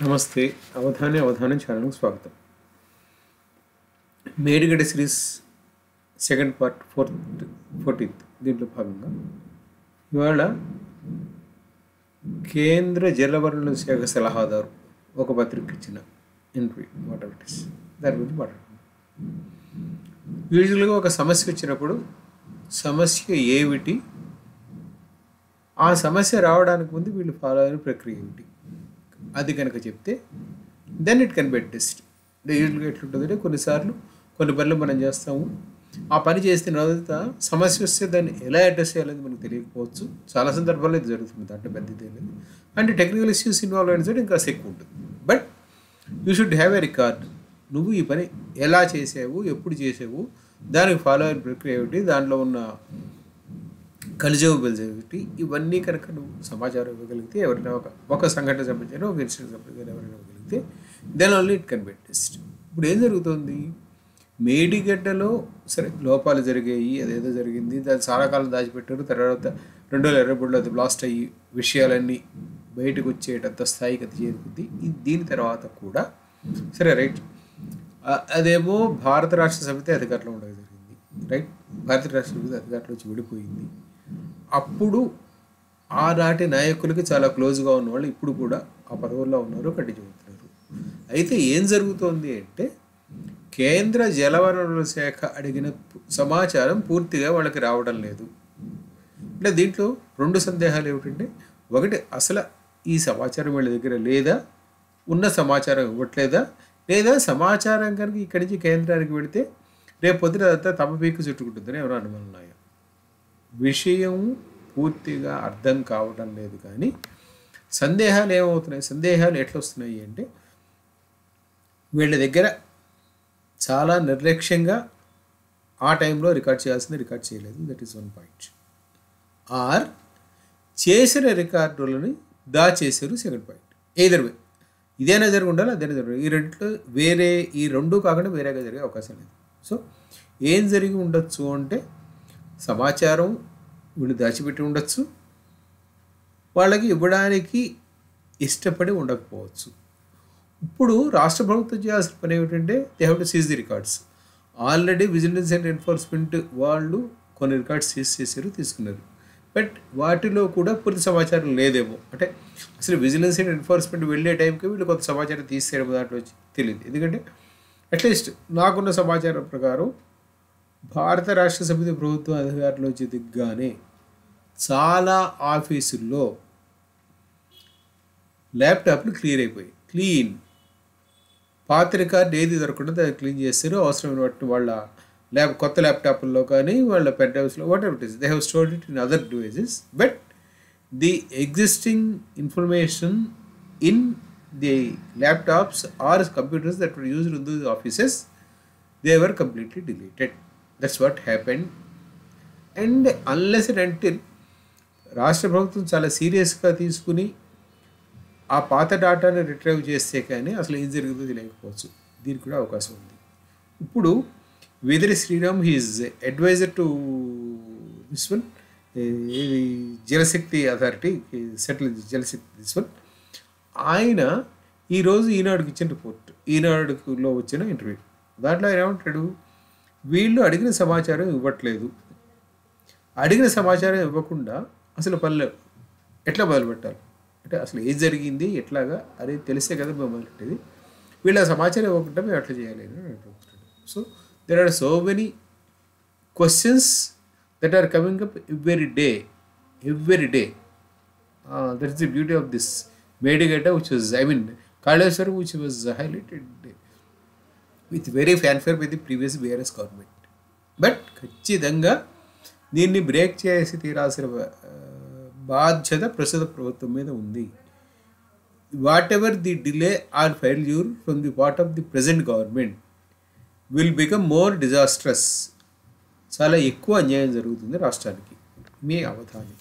నమస్తే. అవధానం ఛానల్కి స్వాగతం. Medigadda series second part 14th దీంట్లో భాగంగా ఇవాళ కేంద్ర జలవనరుల శాఖ సలహాదారు ఒక పత్రిక ఇచ్చిన ఇంటర్వ్యూ వాటర్ ఇట్ ఇస్ దాని గురించి మాట్లాడుతున్నాం. యూజువల్గా ఒక సమస్య వచ్చినప్పుడు సమస్య ఏమిటి, ఆ సమస్య రావడానికి ముందు వీళ్ళు ఫాలో అయిన ప్రక్రియ ఏమిటి అది కనుక చెప్తే then it can be test. యూజువల్గా ఎట్లుంటుందంటే కొన్నిసార్లు కొన్ని పనులు మనం చేస్తాము, ఆ పని చేసిన తర్వాత సమస్య వస్తే దాన్ని ఎలా అడ్రస్ చేయాలని మనకు తెలియకపోవచ్చు. చాలా సందర్భాల్లో ఇది జరుగుతుంది, దాంట్లో పెద్ద తెలియదు. అంటే టెక్నికల్ ఇష్యూస్ ఇన్వాల్వ్ అయిన సరే ఇంకా ఎక్కువ ఉంటుంది. But you should have a record. నువ్వు ఈ పని ఎలా చేసావు, ఎప్పుడు చేసావు, దానికి ఫాలో అయిన ప్రక్రియ ఏమిటి, దాంట్లో ఉన్న కలిజేబుల్స్ ఏమిటి, ఇవన్నీ కనుక నువ్వు సమాచారం ఇవ్వగలిగితే, ఎవరైనా ఒక సంఘటన సంబంధించిన ఒక ఇన్సిడెంట్ సంబంధించిన ఎవరైనా ఇవ్వగలిగితే then only it can be test. ఇప్పుడు ఏం జరుగుతుంది, మేడిగడ్డలో సరే లోపాలు జరిగాయి, అదేదో జరిగింది, దాన్ని చాలా కాలం దాచిపెట్టారు. తర్వాత 2023లో అది బ్లాస్ట్ అయ్యి విషయాలన్నీ బయటకు వచ్చేటంత స్థాయికి అది చేరుకుంది. దీని తర్వాత కూడా సరే రైట్, అదేమో భారత రాష్ట్ర సమితి అధికారంలో ఉండడం జరిగింది. రైట్, భారత రాష్ట్ర సమితి అధికారంలో వచ్చి విడిపోయింది. అప్పుడు ఆనాటి నాయకులకి చాలా క్లోజ్గా ఉన్నవాళ్ళు ఇప్పుడు కూడా ఆ పదవుల్లో ఉన్నారు, కంటిన్యూ అవుతున్నారు. అయితే ఏం జరుగుతోంది అంటే కేంద్ర జలవనరుల శాఖ అడిగిన సమాచారం పూర్తిగా వాళ్ళకి రావడం లేదు. అంటే దీంట్లో రెండు సందేహాలు ఏమిటంటే, ఒకటి అసలు ఈ సమాచారం వీళ్ళ దగ్గర లేదా, ఉన్న సమాచారం ఇవ్వట్లేదా, లేదా సమాచారం కనుక ఇక్కడి నుంచి కేంద్రానికి వెళితే రేపు పొద్దున అంతా తమ పీకు చుట్టుకుంటుందని ఎవరో అనుమానం ఉన్నాయో. విషయం పూర్తిగా అర్థం కావడం లేదు. కానీ సందేహాలు ఏమవుతున్నాయి, సందేహాలు ఎట్లా వస్తున్నాయి అంటే వీళ్ళ దగ్గర చాలా నిర్లక్ష్యంగా ఆ టైంలో రికార్డ్ చేయాల్సింది రికార్డ్ చేయలేదు. That is one point. Or చేసిన రికార్డులని దాచేసారు, సెకండ్ పాయింట్. ఎయిదర్ వే ఇదైనా జరిగి ఉండాలి, అదైనా జరిగి, ఈ రెంట్లో వేరే, ఈ రెండు కాకుండా వేరేగా జరిగే అవకాశం లేదు. సో ఏం జరిగి ఉండొచ్చు అంటే సమాచారం వీళ్ళు దాచిపెట్టి ఉండొచ్చు, వాళ్ళకి ఇవ్వడానికి ఇష్టపడి ఉండకపోవచ్చు. ఇప్పుడు రాష్ట్ర ప్రభుత్వం చేయాల్సిన పని ఏమిటంటే they have to seize the records. Already vigilance and enforcement వాళ్ళు కొన్ని రికార్డ్స్ సీజ్ చేశారు, తీసుకున్నారు. బట్ వాటిలో కూడా పూర్తి సమాచారం లేదేమో. అంటే అసలు విజిలెన్స్ అండ్ ఎన్ఫోర్స్మెంట్ వెళ్ళే టైంకి వీళ్ళు కొంత సమాచారం తీసేయడం దాంట్లో వచ్చి తెలియదు. ఎందుకంటే అట్లీస్ట్ నాకున్న సమాచారం ప్రకారం భారత రాష్ట్ర సమితి ప్రభుత్వం అధికారంలోంచి దిగ్గానే చాలా ఆఫీసుల్లో ల్యాప్టాప్లు క్లియర్ అయిపోయాయి. క్లీన్, పాత రికార్డు ఏది దొరకకుండా దాన్ని క్లీన్ చేస్తారు. అవసరమైన వాటిని వాళ్ళ కొత్త ల్యాప్టాప్ల్లో కానీ వాళ్ళ పెన్ డ్రైవ్స్లో whatever it is, they have stored it in other devices. But the existing information in the laptops are computers that were used in those offices, they were completely deleted. That's what happened. And unless and until రాష్ట్ర ప్రభుత్వం చాలా సీరియస్గా తీసుకుని ఆ పాత డేటాని retrieve చేస్తే కానీ అసలు ఏం జరుగుతుందో తెలియకపోవచ్చు. దీనికి కూడా అవకాశం ఉంది. ఇప్పుడు Vediri Sriram, he is adviser to this one, Jalshakti authority, settle Jalshakti this one. ఆయన ఈరోజు ఈనాడుకి ఇచ్చిన రిపోర్ట్, ఈనాడులో వచ్చిన ఇంటర్వ్యూ, దాంట్లో ఆయన ఏమంటాడు, వీళ్ళు అడిగిన సమాచారం ఇవ్వట్లేదు. అడిగిన సమాచారం ఇవ్వకుండా అసలు పనులు ఎట్లా మొదలుపెట్టాలి అంటే అసలు ఏం జరిగింది ఎట్లాగా అదే తెలిసే కదా మేము మొదలెట్టేది, వీళ్ళ సమాచారం ఇవ్వకుండా మేము ఎట్లా చేయాలి అని అడుగుతున్నాడు. So there are so many questions that are coming up every day. That is the beauty of this Medigata, which was, Kaleshwaram, which was highlighted with very fanfare by the previous BRS government. But ఖచ్చితంగా దీన్ని break చేసి తీరాల్సిన బాధ్యత ప్రస్తుత ప్రభుత్వం మీద ఉంది. Whatever the delay or failure from the part of the present government will become more disastrous. చాలా ఎక్కువ అన్యాయం జరుగుతుంది రాష్ట్రానికి. మీ అవధానం.